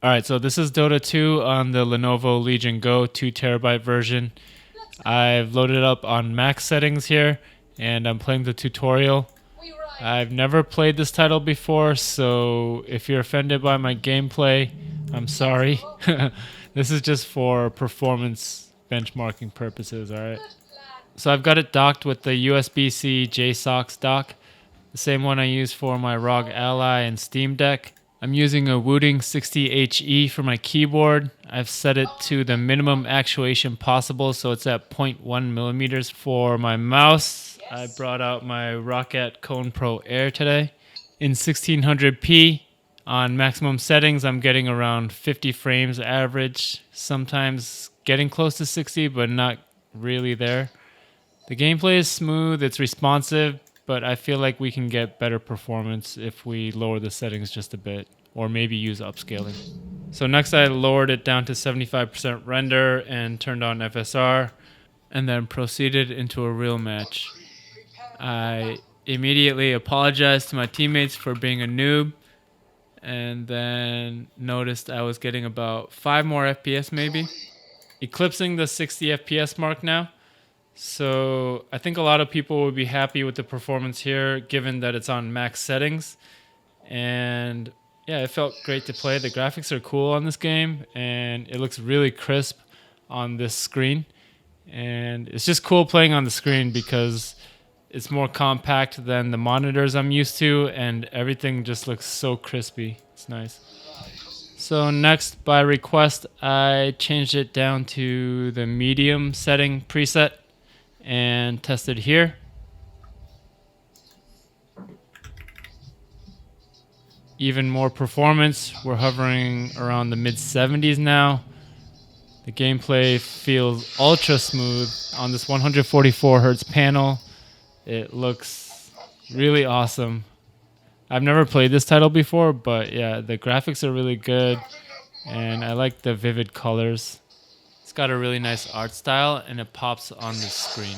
Alright, so this is Dota 2 on the Lenovo Legion Go 2TB version. I've loaded up on max settings here, and I'm playing the tutorial. I've never played this title before, so if you're offended by my gameplay, I'm sorry. This is just for performance benchmarking purposes, alright? So I've got it docked with the USB-C JSOCKS dock, the same one I use for my ROG Ally and Steam Deck. I'm using a Wooting 60HE for my keyboard. I've set it to the minimum actuation possible, so it's at 0.1 millimeters. For my mouse, I brought out my Roccat Kone Pro Air today. In 1600p on maximum settings, I'm getting around 50 frames average, sometimes getting close to 60, but not really there. The gameplay is smooth, it's responsive, but I feel like we can get better performance if we lower the settings just a bit, or maybe use upscaling. So next I lowered it down to 75% render and turned on FSR, and then proceeded into a real match. I immediately apologized to my teammates for being a noob, and then noticed I was getting about 5 more FPS maybe. Eclipsing the 60 FPS mark now. So I think a lot of people would be happy with the performance here, given that it's on max settings. And yeah, it felt great to play. The graphics are cool on this game, and it looks really crisp on this screen. And it's just cool playing on the screen because it's more compact than the monitors I'm used to, and everything just looks so crispy. It's nice. So next, by request, I changed it down to the medium setting preset and tested here. Even more performance. We're hovering around the mid 70s now. The gameplay feels ultra smooth on this 144 Hz panel. It looks really awesome. I've never played this title before, but yeah, the graphics are really good, and I like the vivid colors. It's got a really nice art style, and it pops on the screen.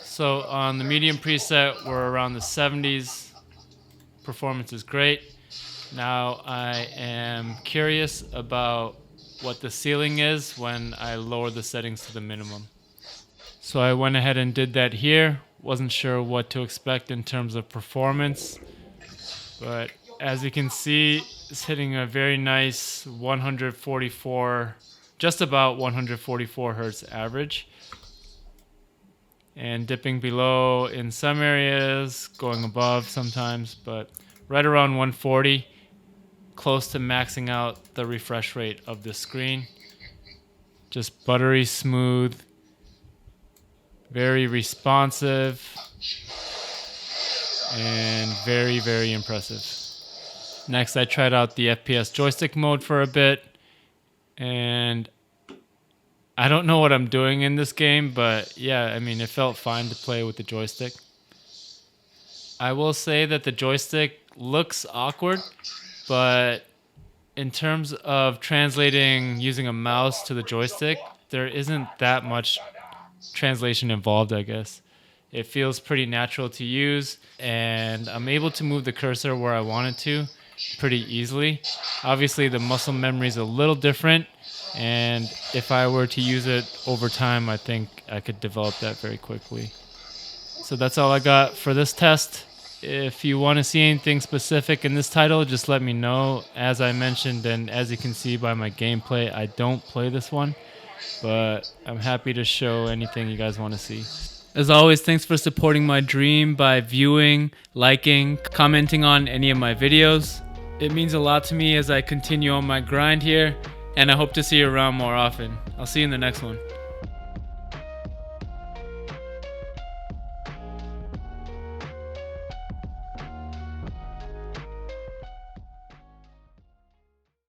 So on the medium preset, we're around the 70s. Performance is great. Now I am curious about what the ceiling is when I lower the settings to the minimum. So I went ahead and did that here. Wasn't sure what to expect in terms of performance, but as you can see, it's hitting a very nice 144, just about 144 Hertz average, and dipping below in some areas, going above sometimes, but right around 140, close to maxing out the refresh rate of the screen. Just buttery smooth, very responsive, and very, very impressive. Next, I tried out the FPS joystick mode for a bit, and I don't know what I'm doing in this game, but yeah, I mean, it felt fine to play with the joystick. I will say that the joystick looks awkward, but in terms of translating using a mouse to the joystick, there isn't that much translation involved, I guess. It feels pretty natural to use, and I'm able to move the cursor where I want it to pretty easily. Obviously, the muscle memory is a little different, and if I were to use it over time, I think I could develop that very quickly. So that's all I got for this test. If you want to see anything specific in this title, just let me know. As I mentioned, and as you can see by my gameplay, I don't play this one, but I'm happy to show anything you guys want to see. As always, thanks for supporting my dream by viewing, liking, commenting on any of my videos. It means a lot to me as I continue on my grind here, and I hope to see you around more often. I'll see you in the next one.